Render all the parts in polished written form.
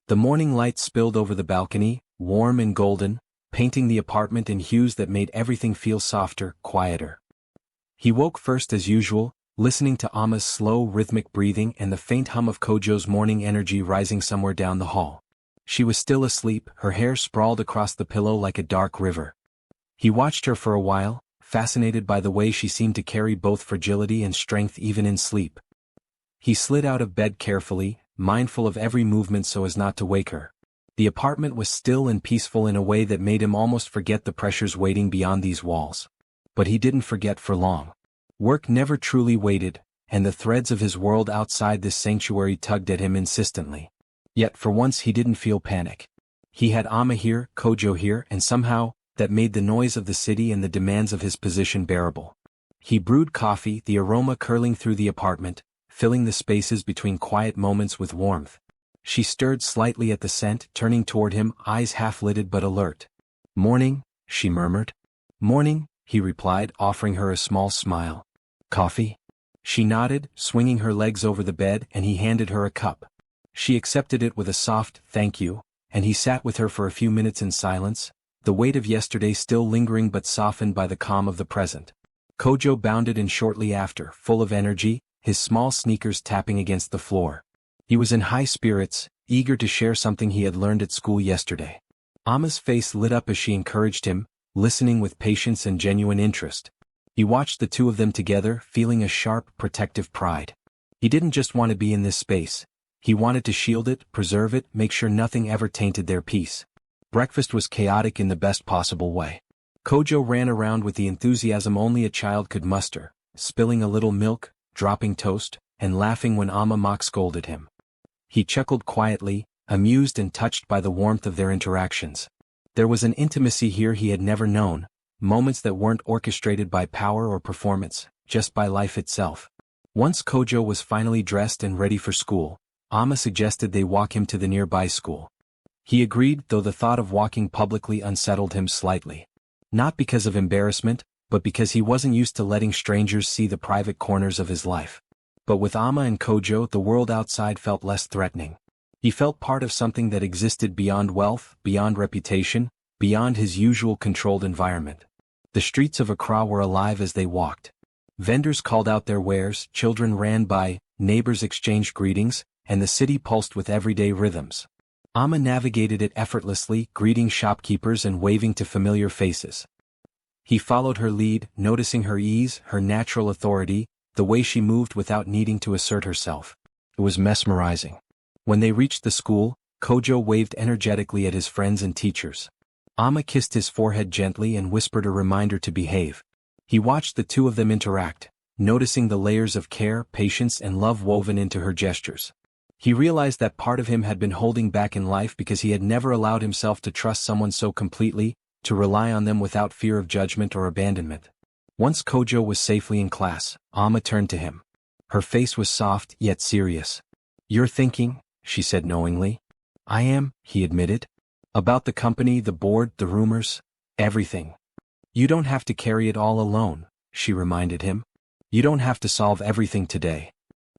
The morning light spilled over the balcony, warm and golden, painting the apartment in hues that made everything feel softer, quieter. He woke first as usual, listening to Amma's slow, rhythmic breathing and the faint hum of Kojo's morning energy rising somewhere down the hall. She was still asleep, her hair sprawled across the pillow like a dark river. He watched her for a while, fascinated by the way she seemed to carry both fragility and strength even in sleep. He slid out of bed carefully, mindful of every movement so as not to wake her. The apartment was still and peaceful in a way that made him almost forget the pressures waiting beyond these walls. But he didn't forget for long. Work never truly waited, and the threads of his world outside this sanctuary tugged at him insistently. Yet for once he didn't feel panic. He had Amma here, Kojo here, and somehow, that made the noise of the city and the demands of his position bearable. He brewed coffee, the aroma curling through the apartment, filling the spaces between quiet moments with warmth. She stirred slightly at the scent, turning toward him, eyes half-lidded but alert. "Morning," she murmured. "Morning," he replied, offering her a small smile. "Coffee?" She nodded, swinging her legs over the bed, and he handed her a cup. She accepted it with a soft, "Thank you," and he sat with her for a few minutes in silence, the weight of yesterday still lingering but softened by the calm of the present. Kojo bounded in shortly after, full of energy, his small sneakers tapping against the floor. He was in high spirits, eager to share something he had learned at school yesterday. Amma's face lit up as she encouraged him, listening with patience and genuine interest. He watched the two of them together, feeling a sharp, protective pride. He didn't just want to be in this space. He wanted to shield it, preserve it, make sure nothing ever tainted their peace. Breakfast was chaotic in the best possible way. Kojo ran around with the enthusiasm only a child could muster, spilling a little milk, dropping toast, and laughing when Amma mock scolded him. He chuckled quietly, amused and touched by the warmth of their interactions. There was an intimacy here he had never known, moments that weren't orchestrated by power or performance, just by life itself. Once Kojo was finally dressed and ready for school, Amma suggested they walk him to the nearby school. He agreed, though the thought of walking publicly unsettled him slightly. Not because of embarrassment, but because he wasn't used to letting strangers see the private corners of his life. But with Amma and Kojo, the world outside felt less threatening. He felt part of something that existed beyond wealth, beyond reputation, beyond his usual controlled environment. The streets of Accra were alive as they walked. Vendors called out their wares, children ran by, neighbors exchanged greetings, and the city pulsed with everyday rhythms. Amma navigated it effortlessly, greeting shopkeepers and waving to familiar faces. He followed her lead, noticing her ease, her natural authority, the way she moved without needing to assert herself. It was mesmerizing. When they reached the school, Kojo waved energetically at his friends and teachers. Amma kissed his forehead gently and whispered a reminder to behave. He watched the two of them interact, noticing the layers of care, patience, and love woven into her gestures. He realized that part of him had been holding back in life because he had never allowed himself to trust someone so completely, to rely on them without fear of judgment or abandonment. Once Kojo was safely in class, Amma turned to him. Her face was soft yet serious. "You're thinking," she said knowingly. "I am," he admitted. "About the company, the board, the rumors, everything." "You don't have to carry it all alone," she reminded him. "You don't have to solve everything today."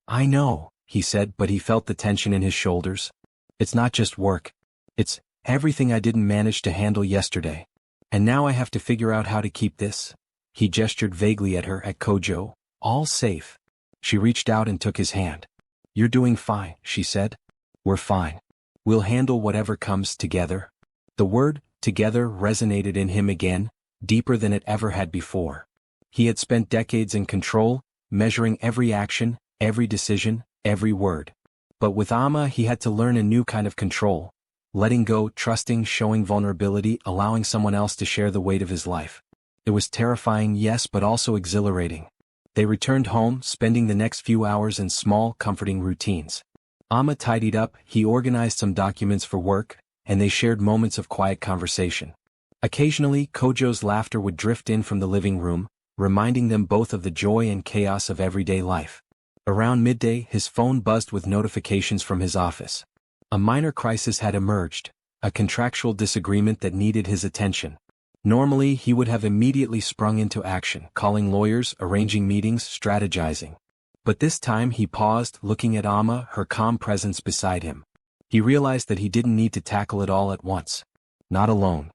"I know," he said, but he felt the tension in his shoulders. "It's not just work. It's everything I didn't manage to handle yesterday. And now I have to figure out how to keep this." He gestured vaguely at her, at Kojo. "All safe." She reached out and took his hand. "You're doing fine," she said. "We're fine. We'll handle whatever comes together." The word, together, resonated in him again, deeper than it ever had before. He had spent decades in control, measuring every action, every decision, every word. But with Amma he had to learn a new kind of control. Letting go, trusting, showing vulnerability, allowing someone else to share the weight of his life. It was terrifying, yes, but also exhilarating. They returned home, spending the next few hours in small, comforting routines. Amma tidied up, he organized some documents for work, and they shared moments of quiet conversation. Occasionally, Kojo's laughter would drift in from the living room, reminding them both of the joy and chaos of everyday life. Around midday, his phone buzzed with notifications from his office. A minor crisis had emerged, a contractual disagreement that needed his attention. Normally, he would have immediately sprung into action, calling lawyers, arranging meetings, strategizing. But this time he paused, looking at Amma, her calm presence beside him. He realized that he didn't need to tackle it all at once. Not alone.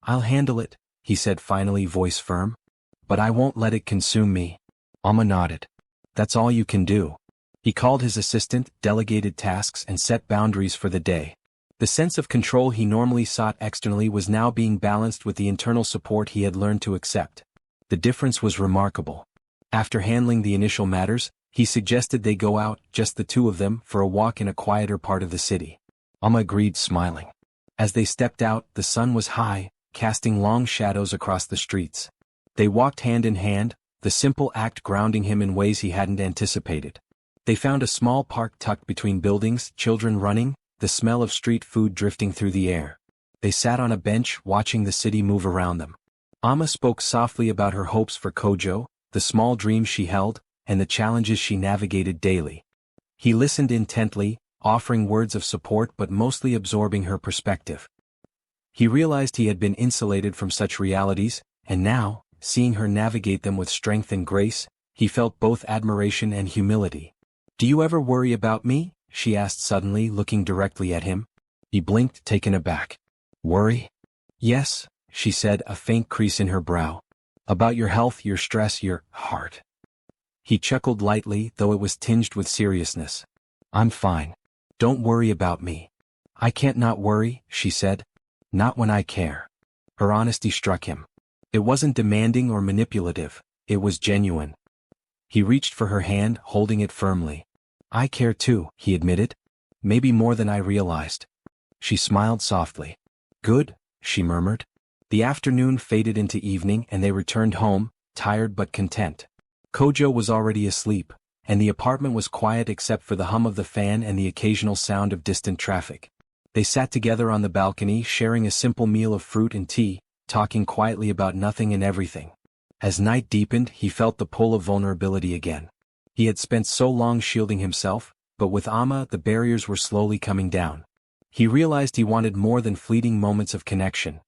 "I'll handle it," he said finally, voice firm. "But I won't let it consume me." Amma nodded. "That's all you can do." He called his assistant, delegated tasks and set boundaries for the day. The sense of control he normally sought externally was now being balanced with the internal support he had learned to accept. The difference was remarkable. After handling the initial matters, he suggested they go out, just the two of them, for a walk in a quieter part of the city. Amma agreed, smiling. As they stepped out, the sun was high, casting long shadows across the streets. They walked hand in hand, the simple act grounding him in ways he hadn't anticipated. They found a small park tucked between buildings, children running, the smell of street food drifting through the air. They sat on a bench, watching the city move around them. Amma spoke softly about her hopes for Kojo, the small dreams she held, and the challenges she navigated daily. He listened intently, offering words of support but mostly absorbing her perspective. He realized he had been insulated from such realities, and now, seeing her navigate them with strength and grace, he felt both admiration and humility. "Do you ever worry about me?" she asked suddenly, looking directly at him. He blinked, taken aback. "Worry?" "Yes," she said, a faint crease in her brow. "About your health, your stress, your heart." He chuckled lightly, though it was tinged with seriousness. "I'm fine. Don't worry about me." "I can't not worry," she said. "Not when I care." Her honesty struck him. It wasn't demanding or manipulative, it was genuine. He reached for her hand, holding it firmly. "I care too," he admitted. "Maybe more than I realized." She smiled softly. "Good," she murmured. The afternoon faded into evening and they returned home, tired but content. Kojo was already asleep, and the apartment was quiet except for the hum of the fan and the occasional sound of distant traffic. They sat together on the balcony, sharing a simple meal of fruit and tea, talking quietly about nothing and everything. As night deepened, he felt the pull of vulnerability again. He had spent so long shielding himself, but with Amma the barriers were slowly coming down. He realized he wanted more than fleeting moments of connection.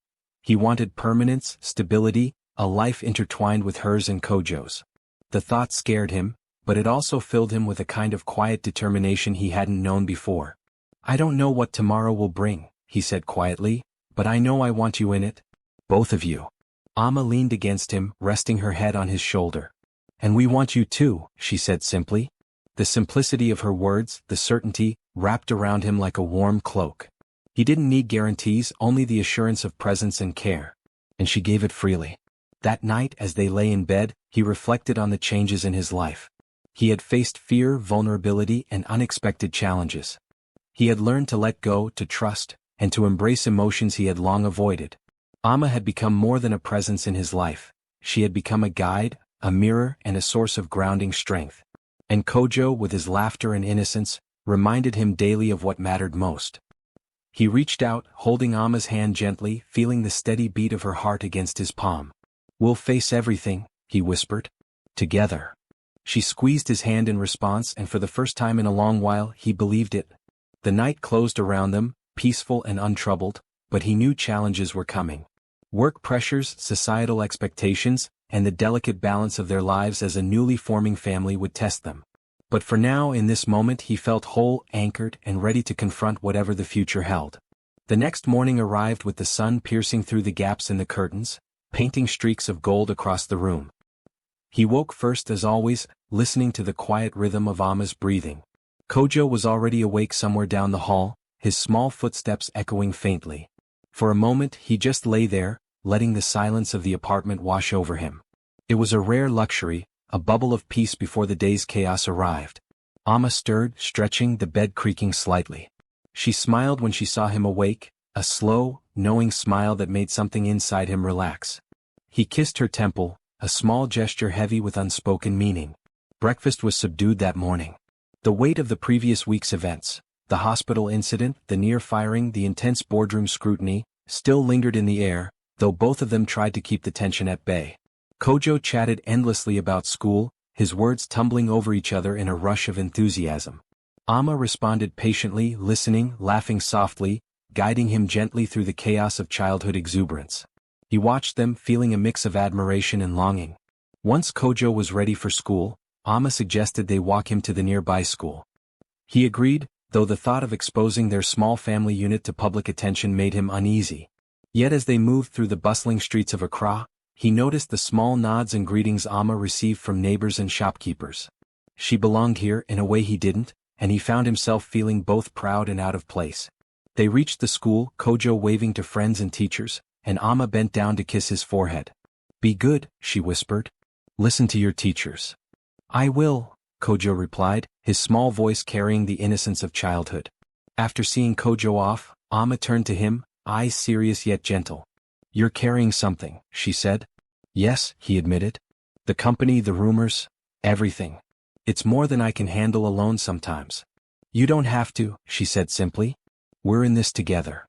He wanted permanence, stability, a life intertwined with hers and Kojo's. The thought scared him, but it also filled him with a kind of quiet determination he hadn't known before. "I don't know what tomorrow will bring," he said quietly, "but I know I want you in it. Both of you." Amma leaned against him, resting her head on his shoulder. "And we want you too," she said simply. The simplicity of her words, the certainty, wrapped around him like a warm cloak. He didn't need guarantees, only the assurance of presence and care. And she gave it freely. That night, as they lay in bed, he reflected on the changes in his life. He had faced fear, vulnerability, and unexpected challenges. He had learned to let go, to trust, and to embrace emotions he had long avoided. Amma had become more than a presence in his life. She had become a guide, a mirror, and a source of grounding strength. And Kojo, with his laughter and innocence, reminded him daily of what mattered most. He reached out, holding Amma's hand gently, feeling the steady beat of her heart against his palm. "We'll face everything," he whispered. "Together." She squeezed his hand in response, and for the first time in a long while, he believed it. The night closed around them, peaceful and untroubled, but he knew challenges were coming. Work pressures, societal expectations, and the delicate balance of their lives as a newly forming family would test them. But for now, in this moment, he felt whole, anchored, and ready to confront whatever the future held. The next morning arrived with the sun piercing through the gaps in the curtains, painting streaks of gold across the room. He woke first as always, listening to the quiet rhythm of Amma's breathing. Kojo was already awake somewhere down the hall, his small footsteps echoing faintly. For a moment he just lay there, letting the silence of the apartment wash over him. It was a rare luxury, a bubble of peace before the day's chaos arrived. Amma stirred, stretching, the bed creaking slightly. She smiled when she saw him awake, a slow, knowing smile that made something inside him relax. He kissed her temple, a small gesture heavy with unspoken meaning. Breakfast was subdued that morning. The weight of the previous week's events, the hospital incident, the near firing, the intense boardroom scrutiny, still lingered in the air, though both of them tried to keep the tension at bay. Kojo chatted endlessly about school, his words tumbling over each other in a rush of enthusiasm. Amma responded patiently, listening, laughing softly, guiding him gently through the chaos of childhood exuberance. He watched them, feeling a mix of admiration and longing. Once Kojo was ready for school, Amma suggested they walk him to the nearby school. He agreed, though the thought of exposing their small family unit to public attention made him uneasy. Yet as they moved through the bustling streets of Accra, he noticed the small nods and greetings Amma received from neighbors and shopkeepers. She belonged here in a way he didn't, and he found himself feeling both proud and out of place. They reached the school, Kojo waving to friends and teachers, and Amma bent down to kiss his forehead. "Be good," she whispered. "Listen to your teachers." "I will," Kojo replied, his small voice carrying the innocence of childhood. After seeing Kojo off, Amma turned to him, eyes serious yet gentle. "You're carrying something," she said. "Yes," he admitted. "The company, the rumors, everything. It's more than I can handle alone sometimes." "You don't have to," she said simply. "We're in this together."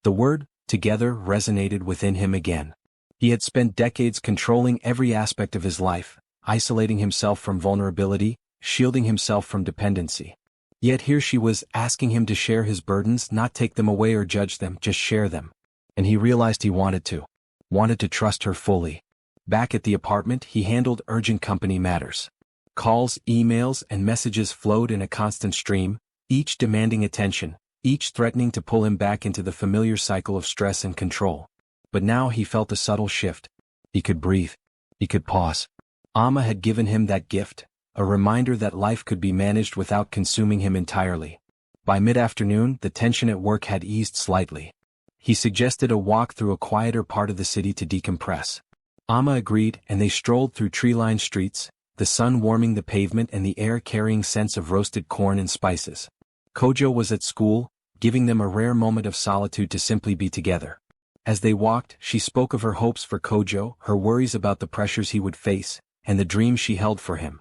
The word, together, resonated within him again. He had spent decades controlling every aspect of his life, isolating himself from vulnerability, shielding himself from dependency. Yet here she was asking him to share his burdens, not take them away or judge them, just share them. And he realized he wanted to trust her fully. Back at the apartment, he handled urgent company matters. Calls, emails, and messages flowed in a constant stream, each demanding attention, each threatening to pull him back into the familiar cycle of stress and control. But now he felt a subtle shift. He could breathe. He could pause. Amma had given him that gift, a reminder that life could be managed without consuming him entirely. By mid-afternoon, the tension at work had eased slightly. He suggested a walk through a quieter part of the city to decompress. Amma agreed, and they strolled through tree-lined streets, the sun warming the pavement and the air carrying scents of roasted corn and spices. Kojo was at school, giving them a rare moment of solitude to simply be together. As they walked, she spoke of her hopes for Kojo, her worries about the pressures he would face, and the dreams she held for him.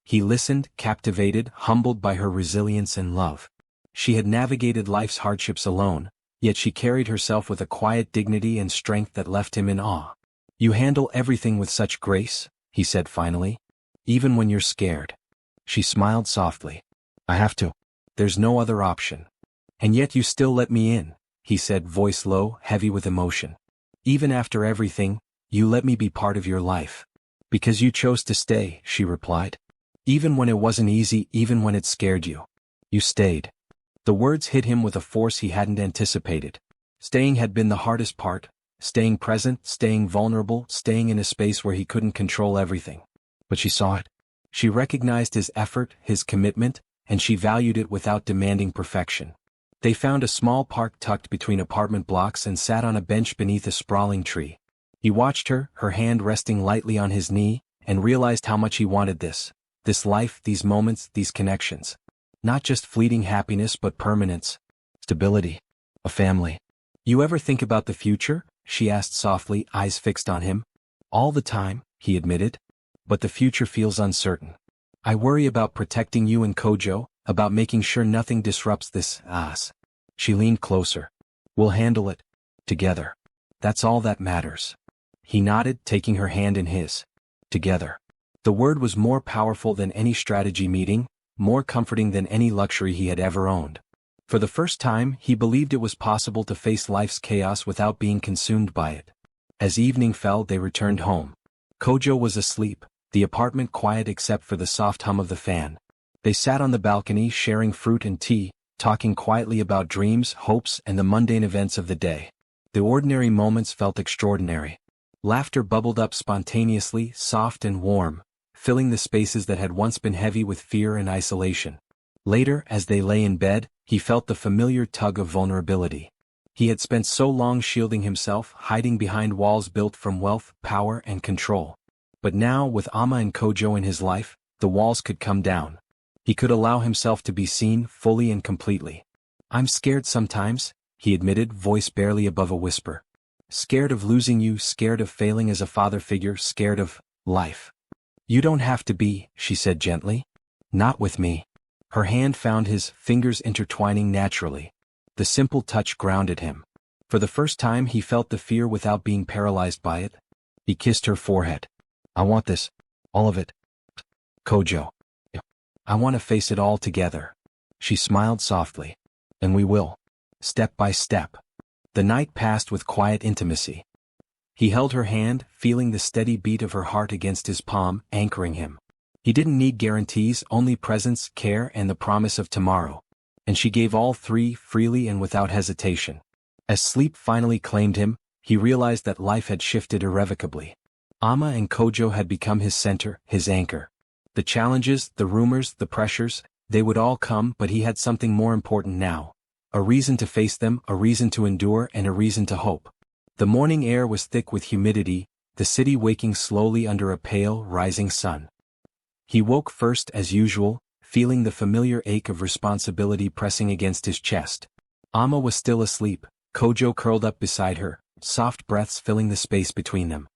He listened, captivated, humbled by her resilience and love. She had navigated life's hardships alone, yet she carried herself with a quiet dignity and strength that left him in awe. "You handle everything with such grace," he said finally. "Even when you're scared." She smiled softly. "I have to. There's no other option." "And yet you still let me in," he said, voice low, heavy with emotion. "Even after everything, you let me be part of your life." "Because you chose to stay," she replied. "Even when it wasn't easy, even when it scared you. You stayed." The words hit him with a force he hadn't anticipated. Staying had been the hardest part, staying present, staying vulnerable, staying in a space where he couldn't control everything. But she saw it. She recognized his effort, his commitment, and she valued it without demanding perfection. They found a small park tucked between apartment blocks and sat on a bench beneath a sprawling tree. He watched her, her hand resting lightly on his knee, and realized how much he wanted this life, these moments, these connections. Not just fleeting happiness but permanence, stability, a family. "You ever think about the future?" she asked softly, eyes fixed on him. "All the time," he admitted. "But the future feels uncertain. I worry about protecting you and Kojo, about making sure nothing disrupts this, us." She leaned closer. "We'll handle it. Together. That's all that matters." He nodded, taking her hand in his. Together. The word was more powerful than any strategy meeting, more comforting than any luxury he had ever owned. For the first time, he believed it was possible to face life's chaos without being consumed by it. As evening fell, they returned home. Kojo was asleep, the apartment quiet except for the soft hum of the fan. They sat on the balcony sharing fruit and tea, talking quietly about dreams, hopes, and the mundane events of the day. The ordinary moments felt extraordinary. Laughter bubbled up spontaneously, soft and warm, filling the spaces that had once been heavy with fear and isolation. Later, as they lay in bed, he felt the familiar tug of vulnerability. He had spent so long shielding himself, hiding behind walls built from wealth, power, and control. But now, with Amma and Kojo in his life, the walls could come down. He could allow himself to be seen, fully and completely. "I'm scared sometimes," he admitted, voice barely above a whisper. "Scared of losing you, scared of failing as a father figure, scared of life." "You don't have to be," she said gently. "Not with me." Her hand found his, fingers intertwining naturally. The simple touch grounded him. For the first time he felt the fear without being paralyzed by it. He kissed her forehead. "I want this. All of it. Kojo. I want to face it all together." She smiled softly. "And we will. Step by step." The night passed with quiet intimacy. He held her hand, feeling the steady beat of her heart against his palm, anchoring him. He didn't need guarantees, only presence, care, and the promise of tomorrow. and she gave all three freely and without hesitation. As sleep finally claimed him, he realized that life had shifted irrevocably. Amma and Kojo had become his center, his anchor. The challenges, the rumors, the pressures, they would all come, but he had something more important now. A reason to face them, a reason to endure, and a reason to hope. The morning air was thick with humidity, the city waking slowly under a pale, rising sun. He woke first as usual, feeling the familiar ache of responsibility pressing against his chest. Amma was still asleep, Kojo curled up beside her, soft breaths filling the space between them.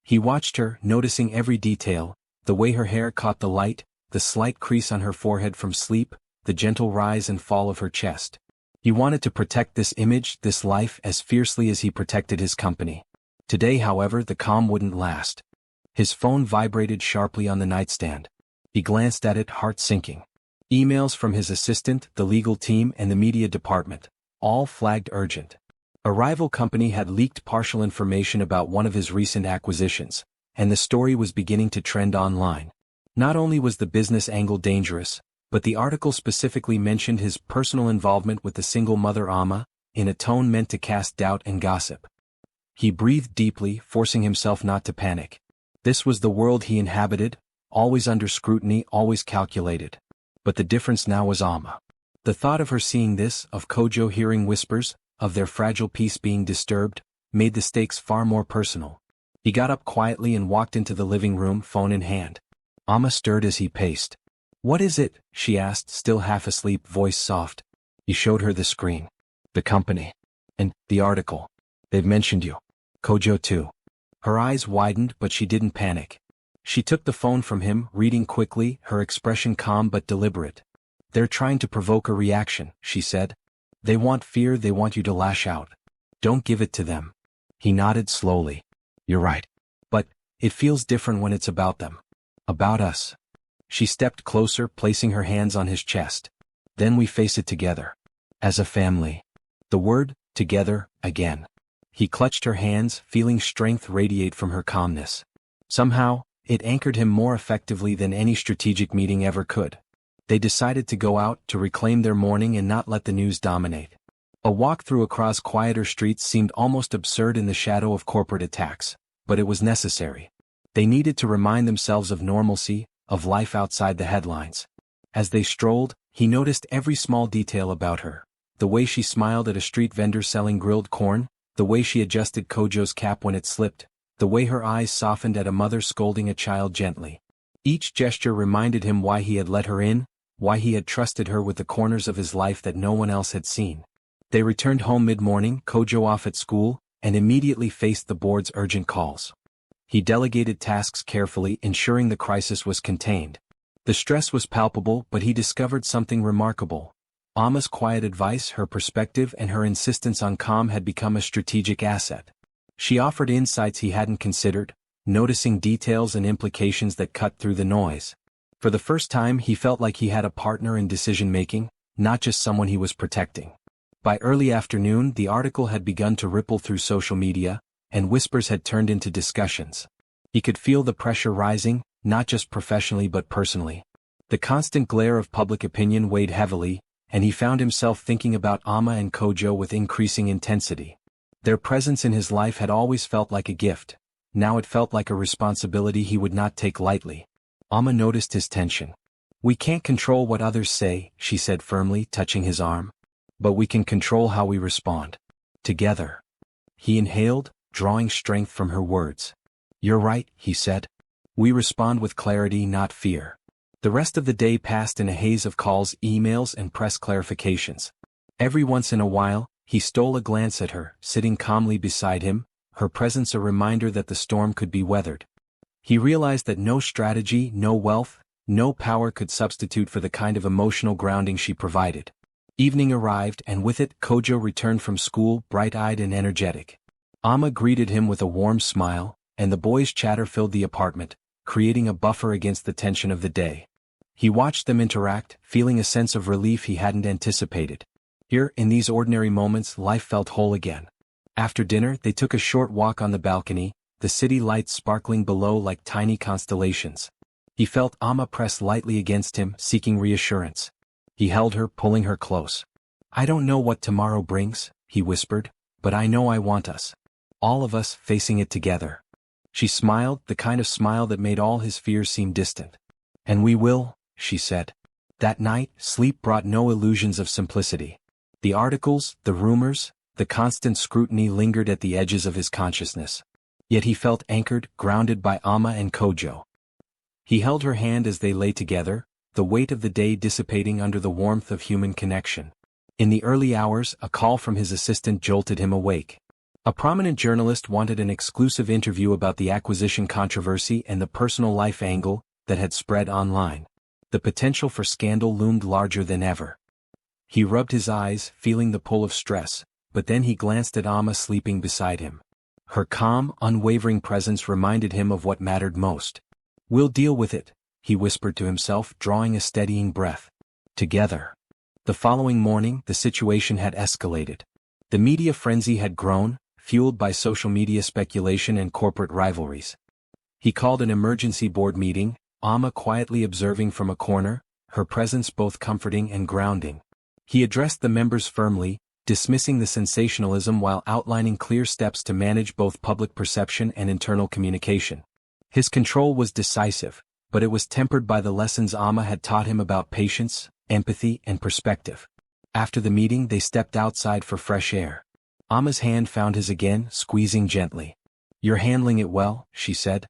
He watched her, noticing every detail, the way her hair caught the light, the slight crease on her forehead from sleep, the gentle rise and fall of her chest. He wanted to protect this image, this life, as fiercely as he protected his company. Today, however, the calm wouldn't last. His phone vibrated sharply on the nightstand. He glanced at it, heart sinking. Emails from his assistant, the legal team, and the media department, all flagged urgent. A rival company had leaked partial information about one of his recent acquisitions, and the story was beginning to trend online. Not only was the business angle dangerous, but the article specifically mentioned his personal involvement with the single mother Amma, in a tone meant to cast doubt and gossip. He breathed deeply, forcing himself not to panic. This was the world he inhabited, always under scrutiny, always calculated. But the difference now was Amma. The thought of her seeing this, of Kojo hearing whispers, of their fragile peace being disturbed, made the stakes far more personal. He got up quietly and walked into the living room, phone in hand. Amma stirred as he paced. "What is it?" she asked, still half asleep, voice soft. He showed her the screen. "The company. And the article. They've mentioned you. Kojo too." Her eyes widened, but she didn't panic. She took the phone from him, reading quickly, her expression calm but deliberate. "They're trying to provoke a reaction," she said. "They want fear, they want you to lash out. Don't give it to them." He nodded slowly. "You're right. But it feels different when it's about them. About us." She stepped closer, placing her hands on his chest. "Then we face it together. As a family." The word, together, again. He clutched her hands, feeling strength radiate from her calmness. Somehow, it anchored him more effectively than any strategic meeting ever could. They decided to go out, to reclaim their morning and not let the news dominate. A walk through across quieter streets seemed almost absurd in the shadow of corporate attacks, but it was necessary. They needed to remind themselves of normalcy, of life outside the headlines. As they strolled, he noticed every small detail about her. The way she smiled at a street vendor selling grilled corn, the way she adjusted Kojo's cap when it slipped, the way her eyes softened at a mother scolding a child gently. Each gesture reminded him why he had let her in, why he had trusted her with the corners of his life that no one else had seen. They returned home mid-morning, Kojo off at school, and immediately faced the board's urgent calls. He delegated tasks carefully, ensuring the crisis was contained. The stress was palpable, but he discovered something remarkable. Amma's quiet advice, her perspective, and her insistence on calm had become a strategic asset. She offered insights he hadn't considered, noticing details and implications that cut through the noise. For the first time, he felt like he had a partner in decision-making, not just someone he was protecting. By early afternoon, the article had begun to ripple through social media, and whispers had turned into discussions. He could feel the pressure rising, not just professionally but personally. The constant glare of public opinion weighed heavily, and he found himself thinking about Amma and Kojo with increasing intensity. Their presence in his life had always felt like a gift. Now it felt like a responsibility he would not take lightly. Amma noticed his tension. "We can't control what others say," she said firmly, touching his arm. "But we can control how we respond. Together." He inhaled, drawing strength from her words. "You're right," he said. "We respond with clarity, not fear." The rest of the day passed in a haze of calls, emails, and press clarifications. Every once in a while, he stole a glance at her, sitting calmly beside him, her presence a reminder that the storm could be weathered. He realized that no strategy, no wealth, no power could substitute for the kind of emotional grounding she provided. Evening arrived, and with it, Kojo returned from school, bright-eyed and energetic. Amma greeted him with a warm smile, and the boys' chatter filled the apartment, creating a buffer against the tension of the day. He watched them interact, feeling a sense of relief he hadn't anticipated. Here, in these ordinary moments, life felt whole again. After dinner, they took a short walk on the balcony, the city lights sparkling below like tiny constellations. He felt Amma press lightly against him, seeking reassurance. He held her, pulling her close. I don't know what tomorrow brings, he whispered, but I know I want us. All of us facing it together. She smiled, the kind of smile that made all his fears seem distant. And we will, she said. That night, sleep brought no illusions of simplicity. The articles, the rumors, the constant scrutiny lingered at the edges of his consciousness. Yet he felt anchored, grounded by Amma and Kojo. He held her hand as they lay together, the weight of the day dissipating under the warmth of human connection. In the early hours, a call from his assistant jolted him awake. A prominent journalist wanted an exclusive interview about the acquisition controversy and the personal life angle that had spread online. The potential for scandal loomed larger than ever. He rubbed his eyes, feeling the pull of stress, but then he glanced at Amma sleeping beside him. Her calm, unwavering presence reminded him of what mattered most. We'll deal with it, he whispered to himself, drawing a steadying breath. Together. The following morning, the situation had escalated. The media frenzy had grown, fueled by social media speculation and corporate rivalries. He called an emergency board meeting, Amma quietly observing from a corner, her presence both comforting and grounding. He addressed the members firmly, dismissing the sensationalism while outlining clear steps to manage both public perception and internal communication. His control was decisive, but it was tempered by the lessons Amma had taught him about patience, empathy, and perspective. After the meeting, they stepped outside for fresh air. Amma's hand found his again, squeezing gently. You're handling it well, she said.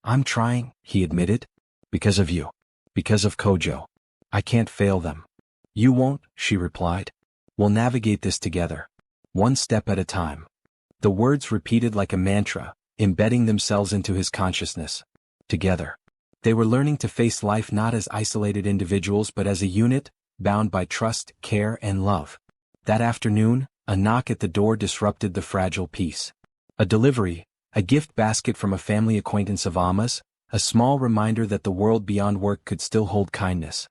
I'm trying, he admitted. Because of you. Because of Kojo. I can't fail them. You won't, she replied. We'll navigate this together. One step at a time. The words repeated like a mantra, embedding themselves into his consciousness. Together. They were learning to face life not as isolated individuals but as a unit, bound by trust, care, and love. That afternoon, a knock at the door disrupted the fragile peace. A delivery, a gift basket from a family acquaintance of Amma's, a small reminder that the world beyond work could still hold kindness.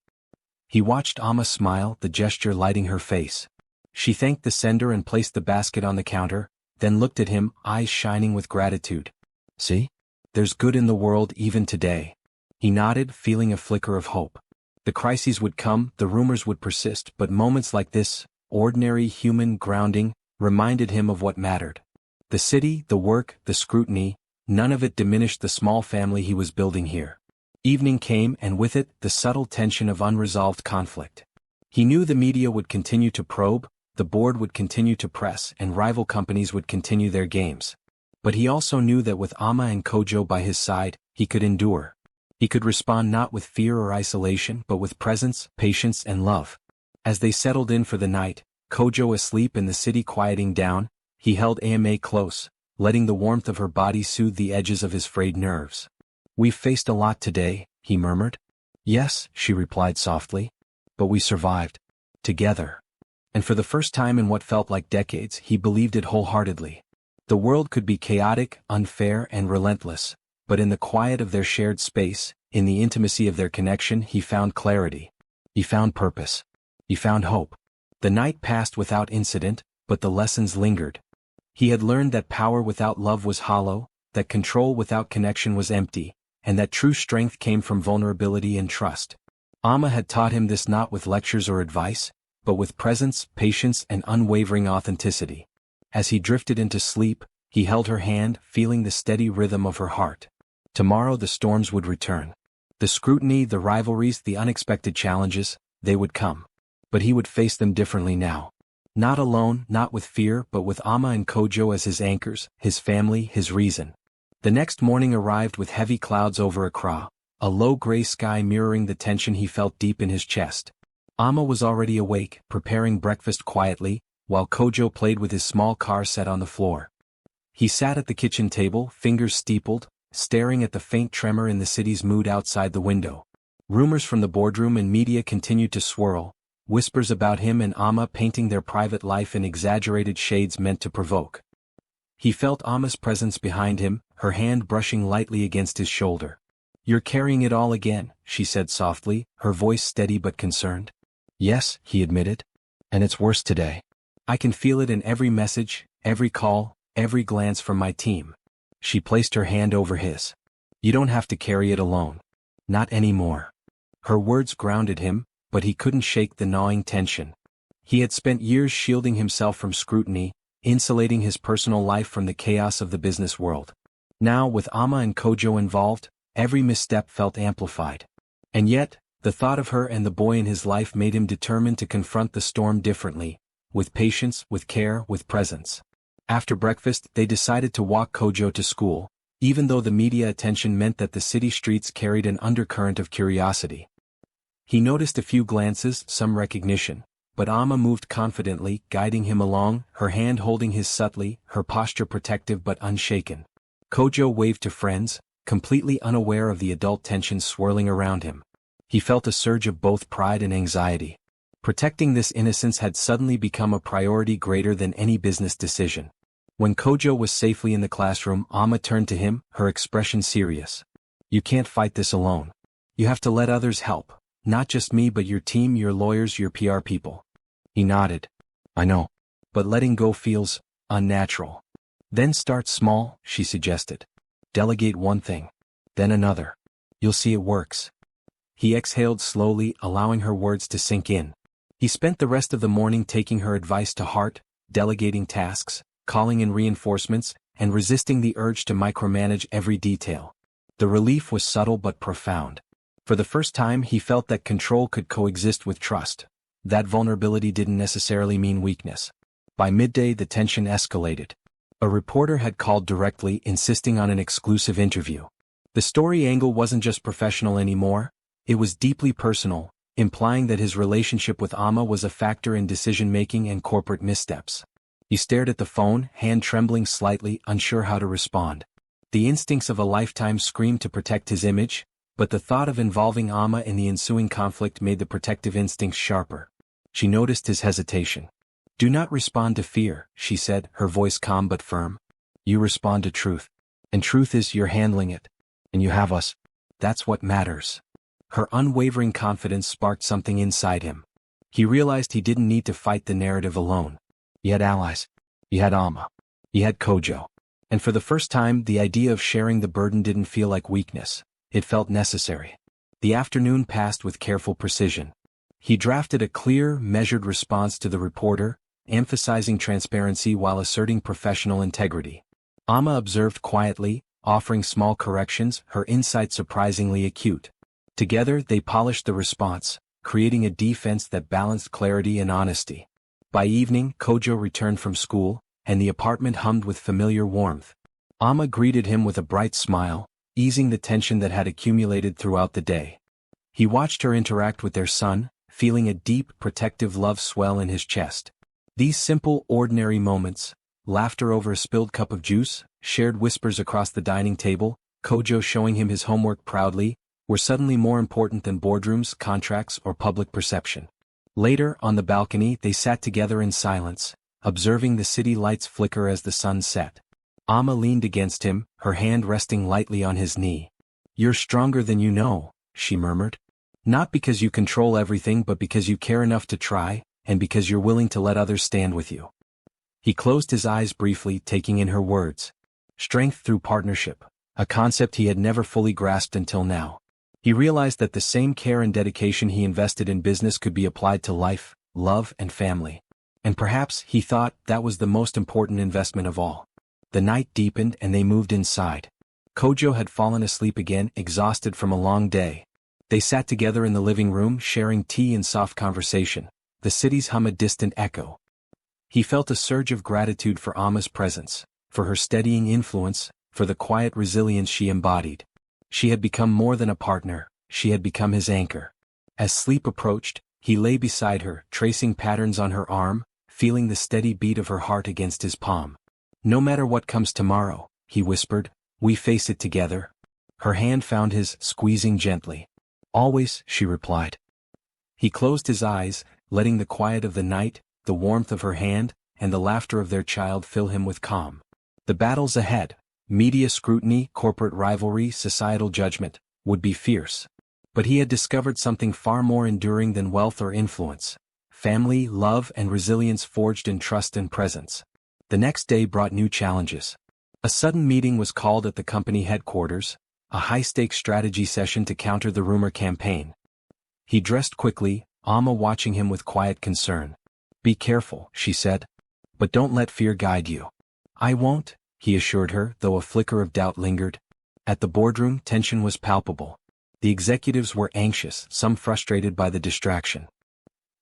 He watched Amma smile, the gesture lighting her face. She thanked the sender and placed the basket on the counter, then looked at him, eyes shining with gratitude. See? There's good in the world even today. He nodded, feeling a flicker of hope. The crises would come, the rumors would persist, but moments like this, ordinary human grounding, reminded him of what mattered. The city, the work, the scrutiny, none of it diminished the small family he was building here. Evening came, and with it, the subtle tension of unresolved conflict. He knew the media would continue to probe, the board would continue to press, and rival companies would continue their games. But he also knew that with Amma and Kojo by his side, he could endure. He could respond not with fear or isolation but with presence, patience, and love. As they settled in for the night, Kojo asleep and the city quieting down, he held Amma close, letting the warmth of her body soothe the edges of his frayed nerves. We've faced a lot today, he murmured. Yes, she replied softly. But we survived. Together. And for the first time in what felt like decades, he believed it wholeheartedly. The world could be chaotic, unfair, and relentless, but in the quiet of their shared space, in the intimacy of their connection, he found clarity. He found purpose. He found hope. The night passed without incident, but the lessons lingered. He had learned that power without love was hollow, that control without connection was empty, and that true strength came from vulnerability and trust. Amma had taught him this not with lectures or advice, but with presence, patience, and unwavering authenticity. As he drifted into sleep, he held her hand, feeling the steady rhythm of her heart. Tomorrow the storms would return. The scrutiny, the rivalries, the unexpected challenges, they would come. But he would face them differently now. Not alone, not with fear, but with Amma and Kojo as his anchors, his family, his reason. The next morning arrived with heavy clouds over Accra, a low gray sky mirroring the tension he felt deep in his chest. Amma was already awake, preparing breakfast quietly, while Kojo played with his small car set on the floor. He sat at the kitchen table, fingers steepled, staring at the faint tremor in the city's mood outside the window. Rumors from the boardroom and media continued to swirl, whispers about him and Amma painting their private life in exaggerated shades meant to provoke. He felt Amma's presence behind him, her hand brushing lightly against his shoulder. You're carrying it all again, she said softly, her voice steady but concerned. Yes, he admitted. And it's worse today. I can feel it in every message, every call, every glance from my team. She placed her hand over his. You don't have to carry it alone. Not anymore. Her words grounded him, but he couldn't shake the gnawing tension. He had spent years shielding himself from scrutiny, insulating his personal life from the chaos of the business world. Now, with Amma and Kojo involved, every misstep felt amplified. And yet, the thought of her and the boy in his life made him determined to confront the storm differently, with patience, with care, with presence. After breakfast, they decided to walk Kojo to school, even though the media attention meant that the city streets carried an undercurrent of curiosity. He noticed a few glances, some recognition, but Amma moved confidently, guiding him along, her hand holding his subtly, her posture protective but unshaken. Kojo waved to friends, completely unaware of the adult tension swirling around him. He felt a surge of both pride and anxiety. Protecting this innocence had suddenly become a priority greater than any business decision. When Kojo was safely in the classroom, Amma turned to him, her expression serious. "You can't fight this alone. You have to let others help, not just me but your team, your lawyers, your PR people." He nodded. "I know. But letting go feels unnatural." "Then start small," she suggested. "Delegate one thing. Then another. You'll see it works." He exhaled slowly, allowing her words to sink in. He spent the rest of the morning taking her advice to heart, delegating tasks, calling in reinforcements, and resisting the urge to micromanage every detail. The relief was subtle but profound. For the first time he felt that control could coexist with trust. That vulnerability didn't necessarily mean weakness. By midday the tension escalated. A reporter had called directly, insisting on an exclusive interview. The story angle wasn't just professional anymore, it was deeply personal, implying that his relationship with Amma was a factor in decision-making and corporate missteps. He stared at the phone, hand trembling slightly, unsure how to respond. The instincts of a lifetime screamed to protect his image, but the thought of involving Amma in the ensuing conflict made the protective instincts sharper. She noticed his hesitation. "Do not respond to fear," she said, her voice calm but firm. "You respond to truth. And truth is you're handling it. And you have us. That's what matters." Her unwavering confidence sparked something inside him. He realized he didn't need to fight the narrative alone. He had allies. He had Amma. He had Kojo. And for the first time, the idea of sharing the burden didn't feel like weakness. It felt necessary. The afternoon passed with careful precision. He drafted a clear, measured response to the reporter, emphasizing transparency while asserting professional integrity. Amma observed quietly, offering small corrections, her insight surprisingly acute. Together they polished the response, creating a defense that balanced clarity and honesty. By evening, Kojo returned from school, and the apartment hummed with familiar warmth. Amma greeted him with a bright smile, easing the tension that had accumulated throughout the day. He watched her interact with their son, feeling a deep, protective love swell in his chest. These simple, ordinary moments, laughter over a spilled cup of juice, shared whispers across the dining table, Kojo showing him his homework proudly, were suddenly more important than boardrooms, contracts, or public perception. Later, on the balcony, they sat together in silence, observing the city lights flicker as the sun set. Amma leaned against him, her hand resting lightly on his knee. "You're stronger than you know," she murmured. "Not because you control everything but because you care enough to try, and because you're willing to let others stand with you." He closed his eyes briefly, taking in her words. Strength through partnership, a concept he had never fully grasped until now. He realized that the same care and dedication he invested in business could be applied to life, love, and family. And perhaps, he thought, that was the most important investment of all. The night deepened and they moved inside. Kojo had fallen asleep again, exhausted from a long day. They sat together in the living room, sharing tea and soft conversation, the city's hum a distant echo. He felt a surge of gratitude for Amma's presence, for her steadying influence, for the quiet resilience she embodied. She had become more than a partner, she had become his anchor. As sleep approached, he lay beside her, tracing patterns on her arm, feeling the steady beat of her heart against his palm. "No matter what comes tomorrow," he whispered, "we face it together." Her hand found his, squeezing gently. "Always," she replied. He closed his eyes, letting the quiet of the night, the warmth of her hand, and the laughter of their child fill him with calm. The battles ahead, media scrutiny, corporate rivalry, societal judgment, would be fierce. But he had discovered something far more enduring than wealth or influence: family, love, and resilience forged in trust and presence. The next day brought new challenges. A sudden meeting was called at the company headquarters, a high-stakes strategy session to counter the rumor campaign. He dressed quickly, Amma watching him with quiet concern. "Be careful," she said. "But don't let fear guide you." "I won't," he assured her, though a flicker of doubt lingered. At the boardroom, tension was palpable. The executives were anxious, some frustrated by the distraction.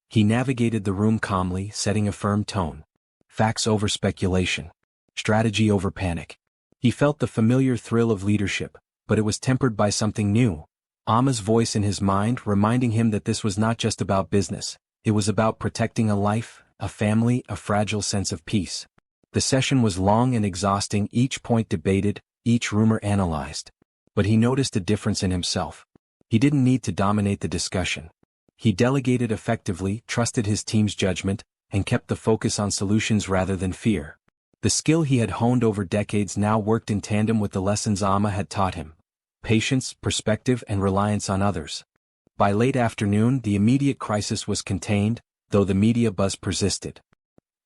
He navigated the room calmly, setting a firm tone. Facts over speculation. Strategy over panic. He felt the familiar thrill of leadership, but it was tempered by something new. Amma's voice in his mind reminding him that this was not just about business, it was about protecting a life, a family, a fragile sense of peace. The session was long and exhausting, each point debated, each rumor analyzed. But he noticed a difference in himself. He didn't need to dominate the discussion. He delegated effectively, trusted his team's judgment, and kept the focus on solutions rather than fear. The skill he had honed over decades now worked in tandem with the lessons Amma had taught him: patience, perspective, and reliance on others. By late afternoon, the immediate crisis was contained, though the media buzz persisted.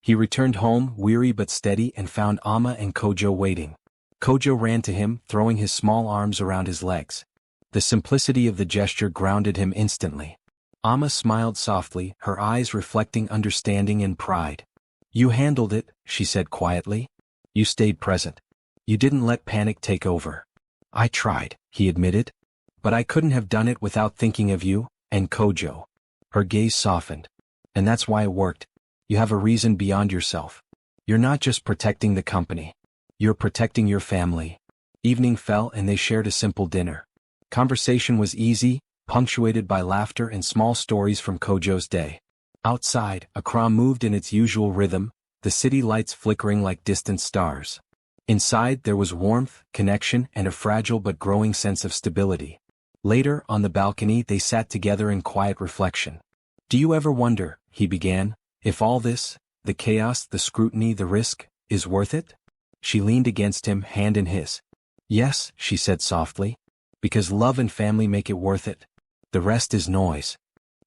He returned home, weary but steady, and found Amma and Kojo waiting. Kojo ran to him, throwing his small arms around his legs. The simplicity of the gesture grounded him instantly. Amma smiled softly, her eyes reflecting understanding and pride. "You handled it," she said quietly. "You stayed present. You didn't let panic take over." "I tried," he admitted. "But I couldn't have done it without thinking of you, and Kojo." Her gaze softened. "And that's why it worked. You have a reason beyond yourself. You're not just protecting the company. You're protecting your family." Evening fell and they shared a simple dinner. Conversation was easy, punctuated by laughter and small stories from Kojo's day. Outside, Accra moved in its usual rhythm, the city lights flickering like distant stars. Inside, there was warmth, connection, and a fragile but growing sense of stability. Later, on the balcony, they sat together in quiet reflection. "Do you ever wonder," he began, "if all this, the chaos, the scrutiny, the risk, is worth it?" She leaned against him, hand in his. "Yes," she said softly. "Because love and family make it worth it. The rest is noise."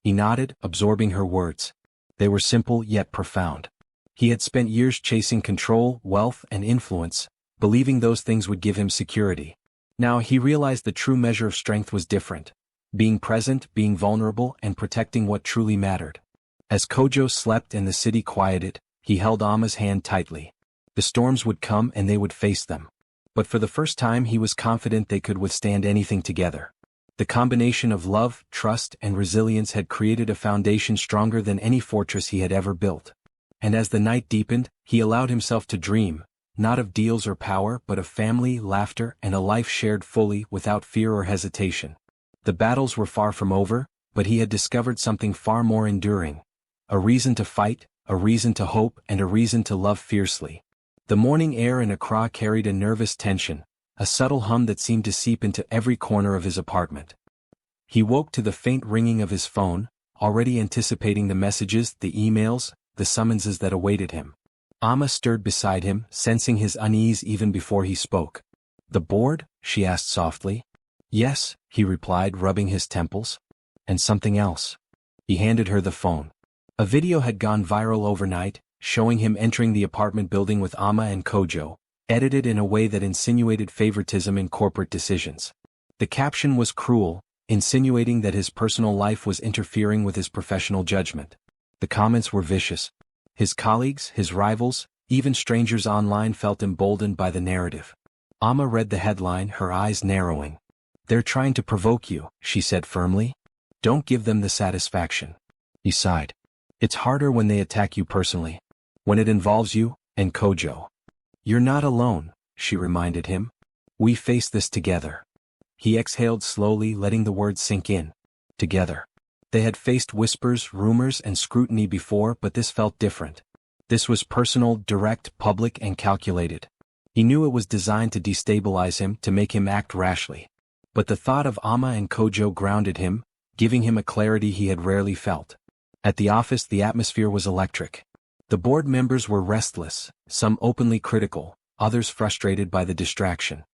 He nodded, absorbing her words. They were simple yet profound. He had spent years chasing control, wealth, and influence, believing those things would give him security. Now he realized the true measure of strength was different: being present, being vulnerable, and protecting what truly mattered. As Kojo slept and the city quieted, he held Amma's hand tightly. The storms would come and they would face them. But for the first time he was confident they could withstand anything together. The combination of love, trust, and resilience had created a foundation stronger than any fortress he had ever built. And as the night deepened, he allowed himself to dream, not of deals or power but of family, laughter, and a life shared fully, without fear or hesitation. The battles were far from over, but he had discovered something far more enduring: a reason to fight, a reason to hope, and a reason to love fiercely. The morning air in Accra carried a nervous tension, a subtle hum that seemed to seep into every corner of his apartment. He woke to the faint ringing of his phone, already anticipating the messages, the emails, the summonses that awaited him. Amma stirred beside him, sensing his unease even before he spoke. "The board?" she asked softly. "Yes," he replied, rubbing his temples. "And something else." He handed her the phone. A video had gone viral overnight, showing him entering the apartment building with Amma and Kojo, edited in a way that insinuated favoritism in corporate decisions. The caption was cruel, insinuating that his personal life was interfering with his professional judgment. The comments were vicious. His colleagues, his rivals, even strangers online felt emboldened by the narrative. Amma read the headline, her eyes narrowing. "They're trying to provoke you," she said firmly. "Don't give them the satisfaction." He sighed. "It's harder when they attack you personally. When it involves you, and Kojo." "You're not alone," she reminded him. "We face this together." He exhaled slowly, letting the words sink in. Together. They had faced whispers, rumors, and scrutiny before, but this felt different. This was personal, direct, public, and calculated. He knew it was designed to destabilize him, to make him act rashly. But the thought of Amma and Kojo grounded him, giving him a clarity he had rarely felt. At the office, the atmosphere was electric. The board members were restless, some openly critical, others frustrated by the distraction.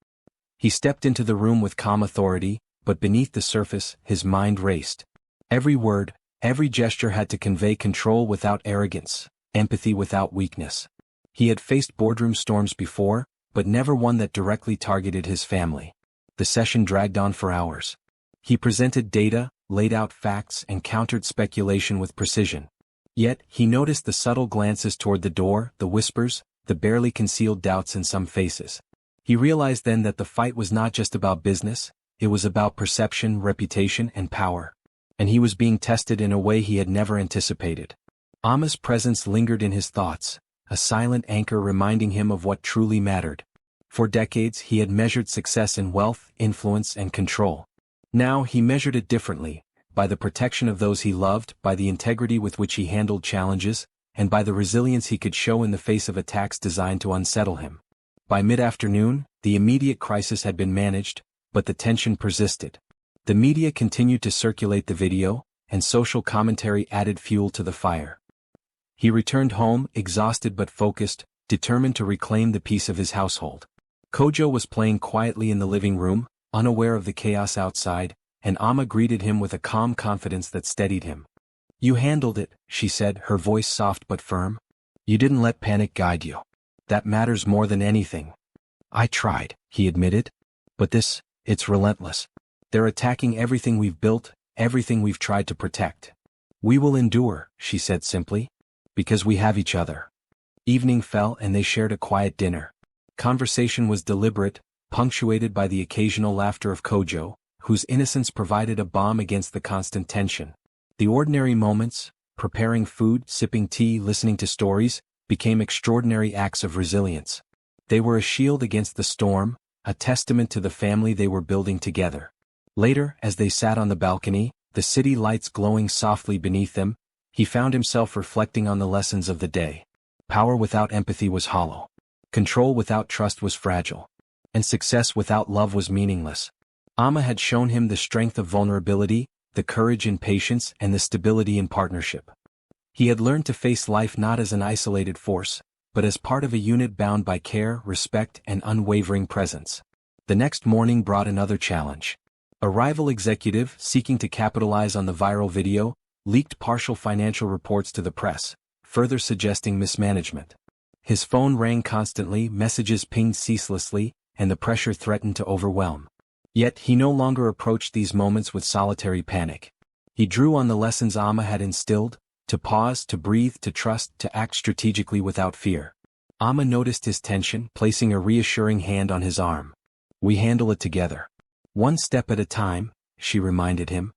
He stepped into the room with calm authority, but beneath the surface, his mind raced. Every word, every gesture had to convey control without arrogance, empathy without weakness. He had faced boardroom storms before, but never one that directly targeted his family. The session dragged on for hours. He presented data, laid out facts and countered speculation with precision. Yet, he noticed the subtle glances toward the door, the whispers, the barely concealed doubts in some faces. He realized then that the fight was not just about business, it was about perception, reputation, and power. And he was being tested in a way he had never anticipated. Amma's presence lingered in his thoughts, a silent anchor reminding him of what truly mattered. For decades he had measured success in wealth, influence, and control. Now he measured it differently, by the protection of those he loved, by the integrity with which he handled challenges, and by the resilience he could show in the face of attacks designed to unsettle him. By mid-afternoon, the immediate crisis had been managed, but the tension persisted. The media continued to circulate the video, and social commentary added fuel to the fire. He returned home, exhausted but focused, determined to reclaim the peace of his household. Kojo was playing quietly in the living room, unaware of the chaos outside, and Amma greeted him with a calm confidence that steadied him. "You handled it," she said, her voice soft but firm. "You didn't let panic guide you. That matters more than anything." "I tried," he admitted. "But it's relentless. They're attacking everything we've built, everything we've tried to protect." "We will endure," she said simply. "Because we have each other." Evening fell and they shared a quiet dinner. Conversation was deliberate, punctuated by the occasional laughter of Kojo, whose innocence provided a balm against the constant tension. The ordinary moments, preparing food, sipping tea, listening to stories, became extraordinary acts of resilience. They were a shield against the storm, a testament to the family they were building together. Later, as they sat on the balcony, the city lights glowing softly beneath them, he found himself reflecting on the lessons of the day. Power without empathy was hollow. Control without trust was fragile. And success without love was meaningless. Amma had shown him the strength of vulnerability, the courage in patience, and the stability in partnership. He had learned to face life not as an isolated force, but as part of a unit bound by care, respect, and unwavering presence. The next morning brought another challenge. A rival executive, seeking to capitalize on the viral video, leaked partial financial reports to the press, further suggesting mismanagement. His phone rang constantly, messages pinged ceaselessly, and the pressure threatened to overwhelm. Yet he no longer approached these moments with solitary panic. He drew on the lessons Amma had instilled, to pause, to breathe, to trust, to act strategically without fear. Amma noticed his tension, placing a reassuring hand on his arm. "We handle it together. One step at a time," she reminded him.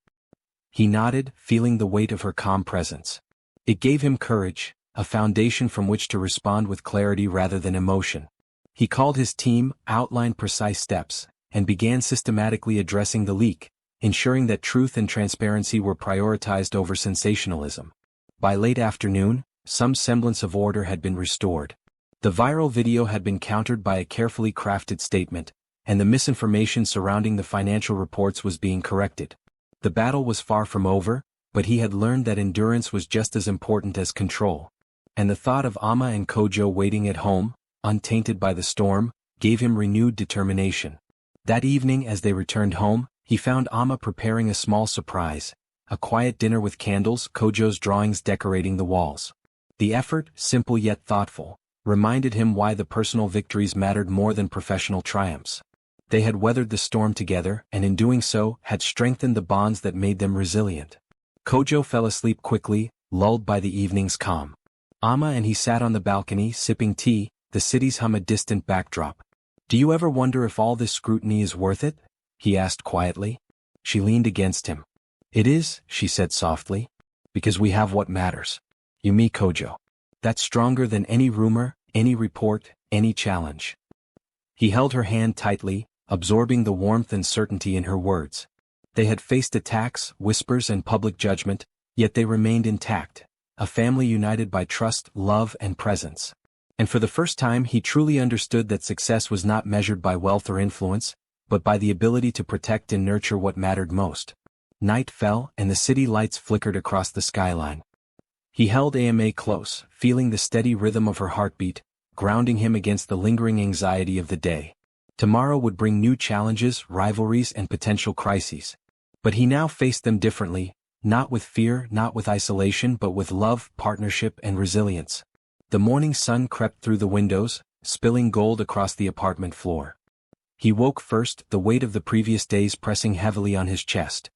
He nodded, feeling the weight of her calm presence. It gave him courage, a foundation from which to respond with clarity rather than emotion. He called his team, outlined precise steps, and began systematically addressing the leak, ensuring that truth and transparency were prioritized over sensationalism. By late afternoon, some semblance of order had been restored. The viral video had been countered by a carefully crafted statement, and the misinformation surrounding the financial reports was being corrected. The battle was far from over, but he had learned that endurance was just as important as control. And the thought of Amma and Kojo waiting at home, untainted by the storm, gave him renewed determination. That evening as they returned home, he found Amma preparing a small surprise, a quiet dinner with candles, Kojo's drawings decorating the walls. The effort, simple yet thoughtful, reminded him why the personal victories mattered more than professional triumphs. They had weathered the storm together, and in doing so, had strengthened the bonds that made them resilient. Kojo fell asleep quickly, lulled by the evening's calm. Amma and he sat on the balcony, sipping tea, the city's hum a distant backdrop. "Do you ever wonder if all this scrutiny is worth it?" he asked quietly. She leaned against him. "It is," she said softly. "Because we have what matters. You, me, Kojo. That's stronger than any rumor, any report, any challenge." He held her hand tightly, absorbing the warmth and certainty in her words. They had faced attacks, whispers, and public judgment, yet they remained intact, a family united by trust, love, and presence. And for the first time he truly understood that success was not measured by wealth or influence, but by the ability to protect and nurture what mattered most. Night fell, and the city lights flickered across the skyline. He held Ama close, feeling the steady rhythm of her heartbeat, grounding him against the lingering anxiety of the day. Tomorrow would bring new challenges, rivalries, and potential crises. But he now faced them differently, not with fear, not with isolation, but with love, partnership, and resilience. The morning sun crept through the windows, spilling gold across the apartment floor. He woke first, the weight of the previous days pressing heavily on his chest.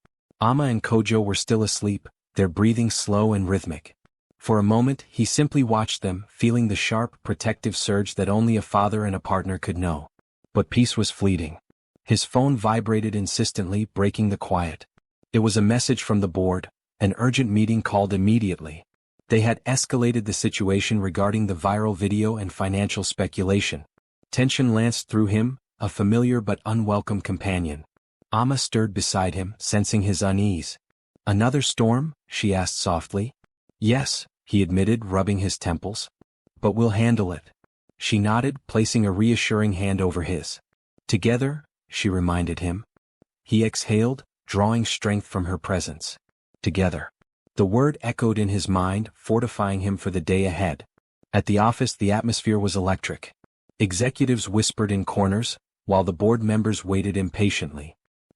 Amma and Kojo were still asleep, their breathing slow and rhythmic. For a moment he simply watched them, feeling the sharp, protective surge that only a father and a partner could know. But peace was fleeting. His phone vibrated insistently, breaking the quiet. It was a message from the board, an urgent meeting called immediately. They had escalated the situation regarding the viral video and financial speculation. Tension lanced through him, a familiar but unwelcome companion. Amma stirred beside him, sensing his unease. "Another storm?" she asked softly. "Yes," he admitted, rubbing his temples. "But we'll handle it." She nodded, placing a reassuring hand over his. "Together," she reminded him. He exhaled, drawing strength from her presence. "Together." The word echoed in his mind, fortifying him for the day ahead. At the office the atmosphere was electric. Executives whispered in corners, while the board members waited impatiently.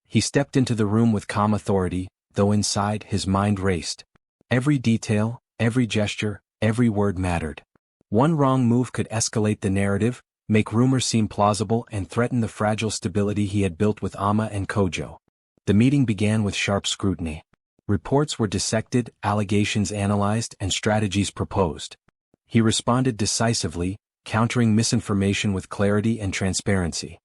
He stepped into the room with calm authority, though inside his mind raced. Every detail, every gesture, every word mattered. One wrong move could escalate the narrative, make rumors seem plausible and threaten the fragile stability he had built with Amma and Kojo. The meeting began with sharp scrutiny. Reports were dissected, allegations analyzed, and strategies proposed. He responded decisively, countering misinformation with clarity and transparency.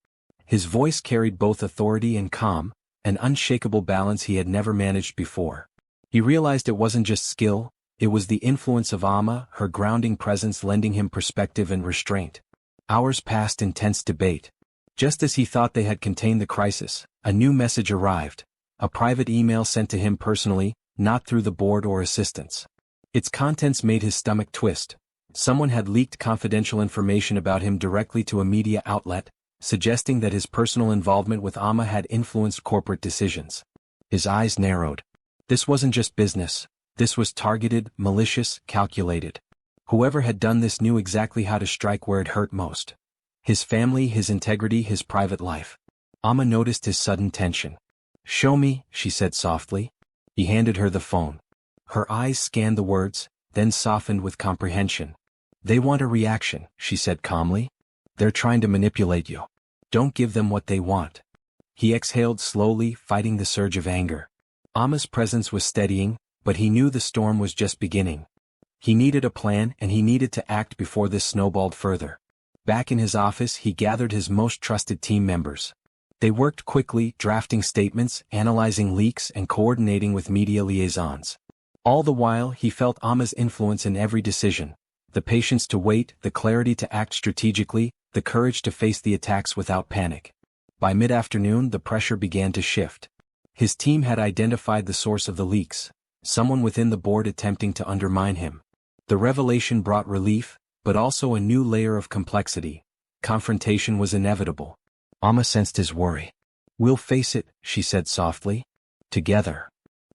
His voice carried both authority and calm, an unshakable balance he had never managed before. He realized it wasn't just skill, it was the influence of Amma, her grounding presence lending him perspective and restraint. Hours passed in tense debate. Just as he thought they had contained the crisis, a new message arrived. A private email sent to him personally, not through the board or assistants. Its contents made his stomach twist. Someone had leaked confidential information about him directly to a media outlet, suggesting that his personal involvement with Amma had influenced corporate decisions. His eyes narrowed. This wasn't just business. This was targeted, malicious, calculated. Whoever had done this knew exactly how to strike where it hurt most. His family, his integrity, his private life. Amma noticed his sudden tension. "Show me," she said softly. He handed her the phone. Her eyes scanned the words, then softened with comprehension. "They want a reaction," she said calmly. "They're trying to manipulate you. Don't give them what they want." He exhaled slowly, fighting the surge of anger. Amma's presence was steadying, but he knew the storm was just beginning. He needed a plan and he needed to act before this snowballed further. Back in his office he gathered his most trusted team members. They worked quickly, drafting statements, analyzing leaks and coordinating with media liaisons. All the while he felt Amma's influence in every decision. The patience to wait, the clarity to act strategically, the courage to face the attacks without panic. By mid-afternoon the pressure began to shift. His team had identified the source of the leaks, someone within the board attempting to undermine him. The revelation brought relief, but also a new layer of complexity. Confrontation was inevitable. Amma sensed his worry. "We'll face it," she said softly. "Together."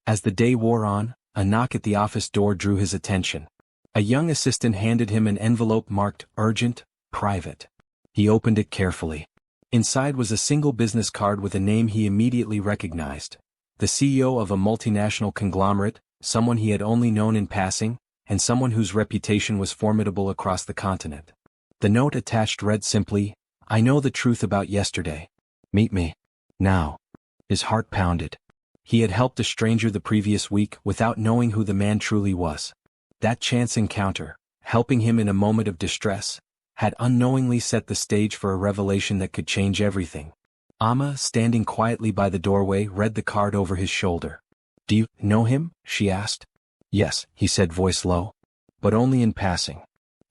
As the day wore on, a knock at the office door drew his attention. A young assistant handed him an envelope marked "Urgent, Private." He opened it carefully. Inside was a single business card with a name he immediately recognized. The CEO of a multinational conglomerate, someone he had only known in passing, and someone whose reputation was formidable across the continent. The note attached read simply, "I know the truth about yesterday. Meet me. Now." His heart pounded. He had helped a stranger the previous week without knowing who the man truly was. That chance encounter, helping him in a moment of distress, had unknowingly set the stage for a revelation that could change everything. Amma, standing quietly by the doorway, read the card over his shoulder. "Do you know him?" she asked. "Yes," he said, voice low. "But only in passing.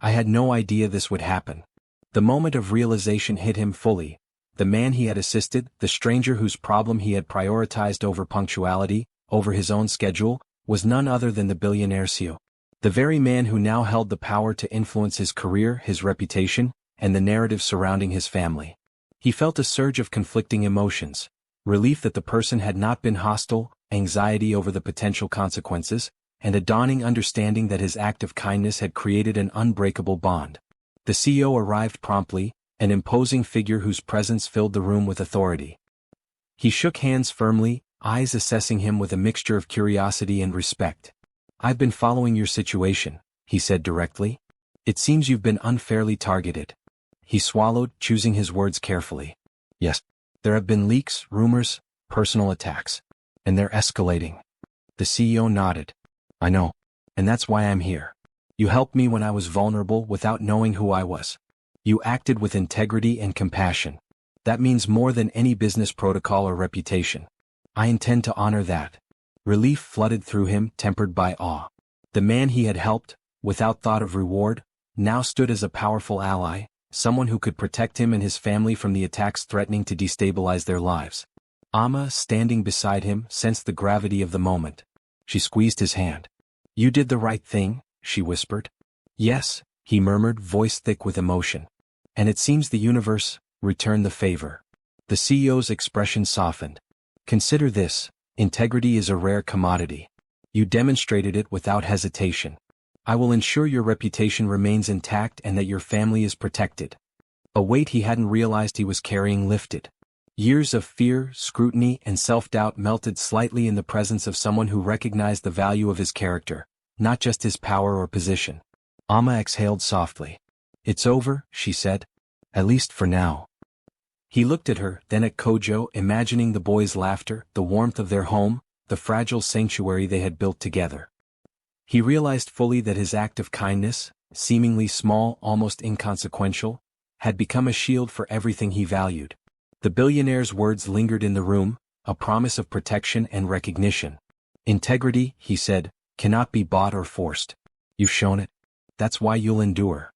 I had no idea this would happen." The moment of realization hit him fully. The man he had assisted, the stranger whose problem he had prioritized over punctuality, over his own schedule, was none other than the billionaire CEO. The very man who now held the power to influence his career, his reputation, and the narrative surrounding his family. He felt a surge of conflicting emotions, relief that the person had not been hostile, anxiety over the potential consequences, and a dawning understanding that his act of kindness had created an unbreakable bond. The CEO arrived promptly, an imposing figure whose presence filled the room with authority. He shook hands firmly, eyes assessing him with a mixture of curiosity and respect. "I've been following your situation," he said directly. "It seems you've been unfairly targeted." He swallowed, choosing his words carefully. "Yes. There have been leaks, rumors, personal attacks. And they're escalating. The CEO nodded. I know. And that's why I'm here. You helped me when I was vulnerable without knowing who I was. You acted with integrity and compassion. That means more than any business protocol or reputation. I intend to honor that. Relief flooded through him, tempered by awe. The man he had helped, without thought of reward, now stood as a powerful ally, someone who could protect him and his family from the attacks threatening to destabilize their lives. Amma, standing beside him, sensed the gravity of the moment. She squeezed his hand. You did the right thing, she whispered. Yes, he murmured, voice thick with emotion. And it seems the universe returned the favor. The CEO's expression softened. Consider this, integrity is a rare commodity. You demonstrated it without hesitation. I will ensure your reputation remains intact and that your family is protected. A weight he hadn't realized he was carrying lifted. Years of fear, scrutiny, and self-doubt melted slightly in the presence of someone who recognized the value of his character, not just his power or position. Amma exhaled softly. It's over, she said. At least for now. He looked at her, then at Kojo, imagining the boys' laughter, the warmth of their home, the fragile sanctuary they had built together. He realized fully that his act of kindness, seemingly small, almost inconsequential, had become a shield for everything he valued. The billionaire's words lingered in the room, a promise of protection and recognition. Integrity, he said, cannot be bought or forced. You've shown it. That's why you'll endure.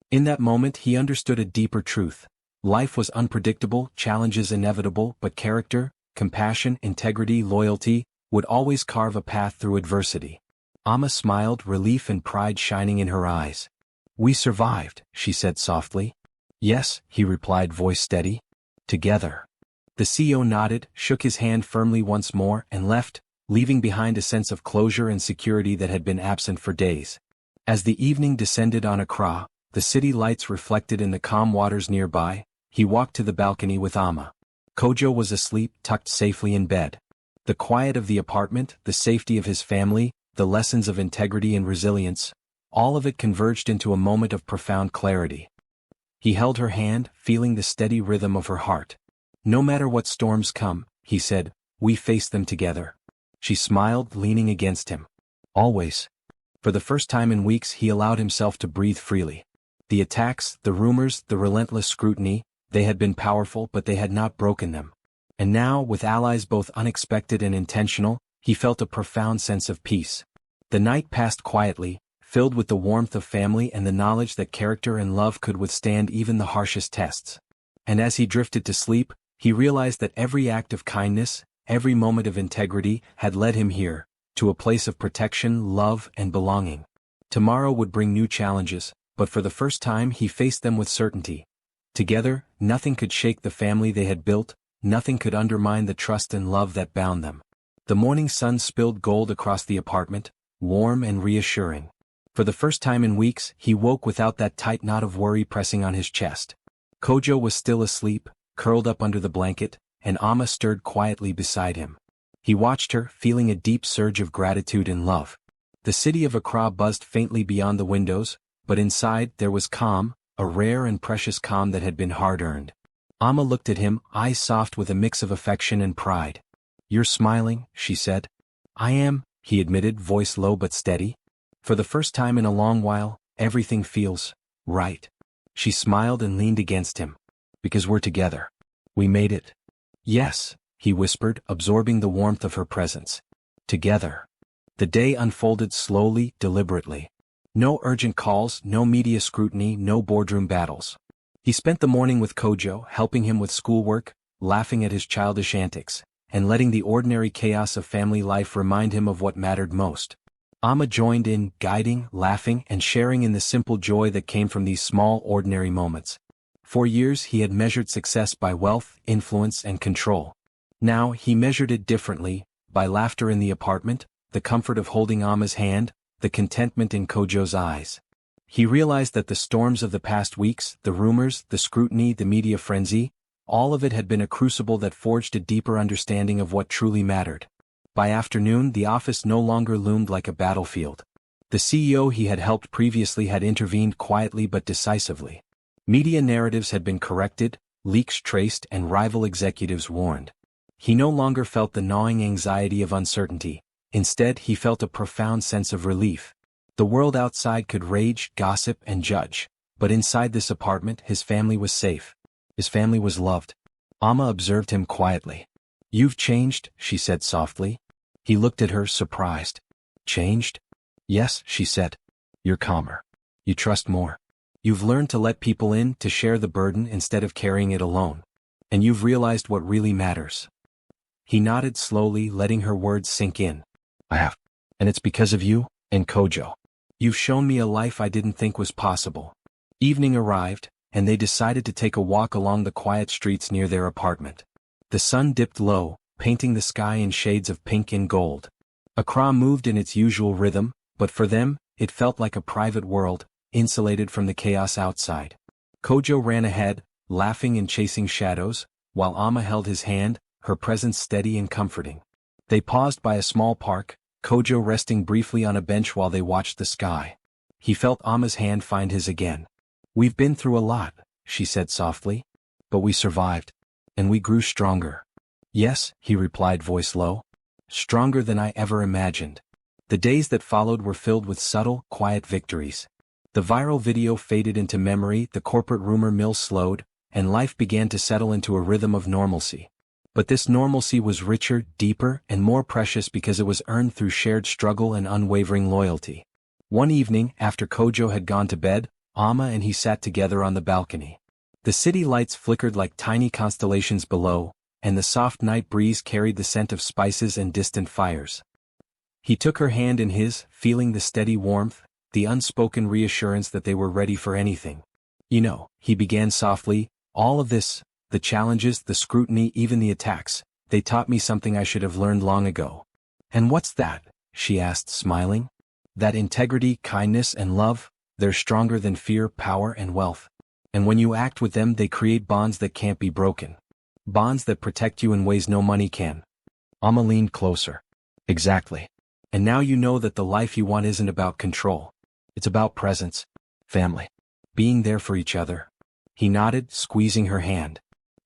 In that moment he understood a deeper truth. Life was unpredictable, challenges inevitable, but character, compassion, integrity, loyalty, would always carve a path through adversity. Amma smiled, relief and pride shining in her eyes. We survived, she said softly. Yes, he replied, voice steady. Together. The CEO nodded, shook his hand firmly once more, and left, leaving behind a sense of closure and security that had been absent for days. As the evening descended on Accra, the city lights reflected in the calm waters nearby, he walked to the balcony with Amma. Kojo was asleep, tucked safely in bed. The quiet of the apartment, the safety of his family, the lessons of integrity and resilience, all of it converged into a moment of profound clarity. He held her hand, feeling the steady rhythm of her heart. No matter what storms come, he said, we face them together. She smiled, leaning against him. Always. For the first time in weeks he allowed himself to breathe freely. The attacks, the rumors, the relentless scrutiny, they had been powerful but they had not broken them. And now, with allies both unexpected and intentional, he felt a profound sense of peace. The night passed quietly, filled with the warmth of family and the knowledge that character and love could withstand even the harshest tests. And as he drifted to sleep, he realized that every act of kindness, every moment of integrity, had led him here, to a place of protection, love, and belonging. Tomorrow would bring new challenges, but for the first time he faced them with certainty. Together, nothing could shake the family they had built, nothing could undermine the trust and love that bound them. The morning sun spilled gold across the apartment, warm and reassuring. For the first time in weeks, he woke without that tight knot of worry pressing on his chest. Kojo was still asleep, curled up under the blanket, and Amma stirred quietly beside him. He watched her, feeling a deep surge of gratitude and love. The city of Accra buzzed faintly beyond the windows, but inside there was calm, a rare and precious calm that had been hard-earned. Amma looked at him, eyes soft with a mix of affection and pride. You're smiling, she said. I am, he admitted, voice low but steady. For the first time in a long while, everything feels right. She smiled and leaned against him. Because we're together. We made it. Yes, he whispered, absorbing the warmth of her presence. Together. The day unfolded slowly, deliberately. No urgent calls, no media scrutiny, no boardroom battles. He spent the morning with Kojo, helping him with schoolwork, laughing at his childish antics, and letting the ordinary chaos of family life remind him of what mattered most. Amma joined in, guiding, laughing, and sharing in the simple joy that came from these small, ordinary moments. For years he had measured success by wealth, influence, and control. Now he measured it differently, by laughter in the apartment, the comfort of holding Amma's hand, the contentment in Kojo's eyes. He realized that the storms of the past weeks, the rumors, the scrutiny, the media frenzy, all of it had been a crucible that forged a deeper understanding of what truly mattered. By afternoon, the office no longer loomed like a battlefield. The CEO he had helped previously had intervened quietly but decisively. Media narratives had been corrected, leaks traced, and rival executives warned. He no longer felt the gnawing anxiety of uncertainty. Instead, he felt a profound sense of relief. The world outside could rage, gossip, and judge, but inside this apartment his family was safe. His family was loved. Amma observed him quietly. "You've changed," she said softly. He looked at her, surprised. "Changed?" "Yes," she said. "You're calmer. You trust more. You've learned to let people in, to share the burden instead of carrying it alone. And you've realized what really matters." He nodded slowly, letting her words sink in. "I have. And it's because of you and Kojo. You've shown me a life I didn't think was possible." Evening arrived, and they decided to take a walk along the quiet streets near their apartment. The sun dipped low, painting the sky in shades of pink and gold. Accra moved in its usual rhythm, but for them, it felt like a private world, insulated from the chaos outside. Kojo ran ahead, laughing and chasing shadows, while Amma held his hand, her presence steady and comforting. They paused by a small park, Kojo resting briefly on a bench while they watched the sky. He felt Amma's hand find his again. "We've been through a lot," she said softly. "But we survived. And we grew stronger." "Yes," he replied, voice low. "Stronger than I ever imagined." The days that followed were filled with subtle, quiet victories. The viral video faded into memory, the corporate rumor mill slowed, and life began to settle into a rhythm of normalcy. But this normalcy was richer, deeper, and more precious because it was earned through shared struggle and unwavering loyalty. One evening, after Kojo had gone to bed, Amma and he sat together on the balcony. The city lights flickered like tiny constellations below, and the soft night breeze carried the scent of spices and distant fires. He took her hand in his, feeling the steady warmth, the unspoken reassurance that they were ready for anything. "You know," he began softly, "all of this, the challenges, the scrutiny, even the attacks, they taught me something I should have learned long ago." "And what's that?" she asked, smiling. "That integrity, kindness, and love, they're stronger than fear, power, and wealth. And when you act with them, they create bonds that can't be broken. Bonds that protect you in ways no money can." Amma leaned closer. "Exactly. And now you know that the life you want isn't about control. It's about presence, family, being there for each other." He nodded, squeezing her hand.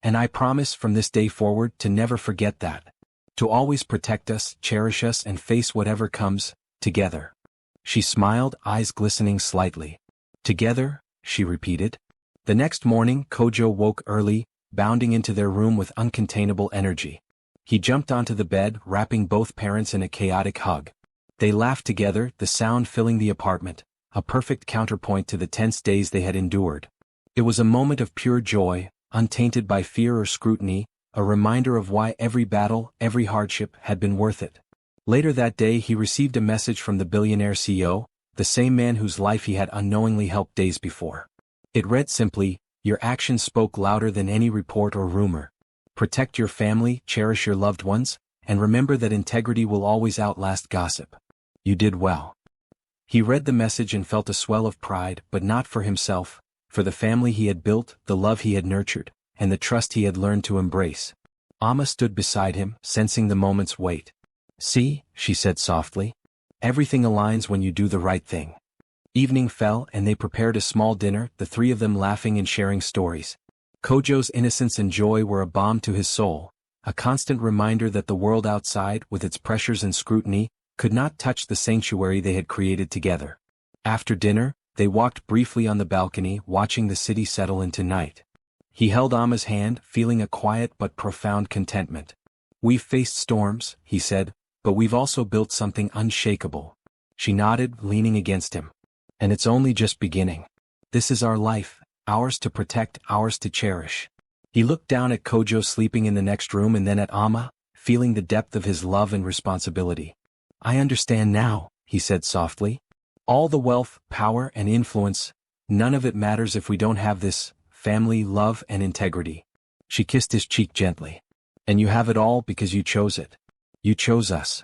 "And I promise from this day forward to never forget that. To always protect us, cherish us, and face whatever comes, together." She smiled, eyes glistening slightly. "Together," she repeated. The next morning, Kojo woke early, bounding into their room with uncontainable energy. He jumped onto the bed, wrapping both parents in a chaotic hug. They laughed together, the sound filling the apartment, a perfect counterpoint to the tense days they had endured. It was a moment of pure joy, untainted by fear or scrutiny, a reminder of why every battle, every hardship had been worth it. Later that day he received a message from the billionaire CEO, the same man whose life he had unknowingly helped days before. It read simply, "Your actions spoke louder than any report or rumor. Protect your family, cherish your loved ones, and remember that integrity will always outlast gossip. You did well." He read the message and felt a swell of pride, but not for himself, for the family he had built, the love he had nurtured, and the trust he had learned to embrace. Amma stood beside him, sensing the moment's weight. "See," she said softly. "Everything aligns when you do the right thing." Evening fell and they prepared a small dinner, the three of them laughing and sharing stories. Kojo's innocence and joy were a balm to his soul, a constant reminder that the world outside, with its pressures and scrutiny, could not touch the sanctuary they had created together. After dinner, they walked briefly on the balcony, watching the city settle into night. He held Amma's hand, feeling a quiet but profound contentment. "We've faced storms," he said, "but we've also built something unshakable." She nodded, leaning against him. "And it's only just beginning. This is our life, ours to protect, ours to cherish." He looked down at Kojo sleeping in the next room and then at Amma, feeling the depth of his love and responsibility. "I understand now," he said softly. "All the wealth, power, and influence, none of it matters if we don't have this, family, love, and integrity." She kissed his cheek gently. "And you have it all because you chose it. You chose us."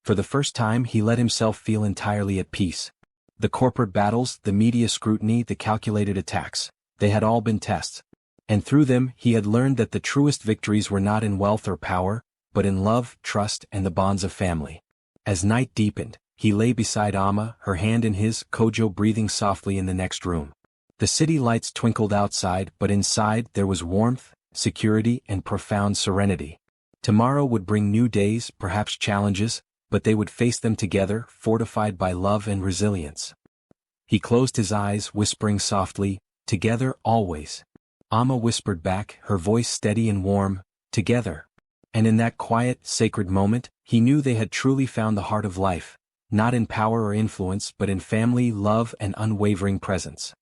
For the first time he let himself feel entirely at peace. The corporate battles, the media scrutiny, the calculated attacks, they had all been tests. And through them he had learned that the truest victories were not in wealth or power, but in love, trust, and the bonds of family. As night deepened, he lay beside Amma, her hand in his, Kojo breathing softly in the next room. The city lights twinkled outside, but inside there was warmth, security, and profound serenity. Tomorrow would bring new days, perhaps challenges, but they would face them together, fortified by love and resilience. He closed his eyes, whispering softly, "Together, always." Amma whispered back, her voice steady and warm, "Together." And in that quiet, sacred moment, he knew they had truly found the heart of life, not in power or influence but in family, love and unwavering presence.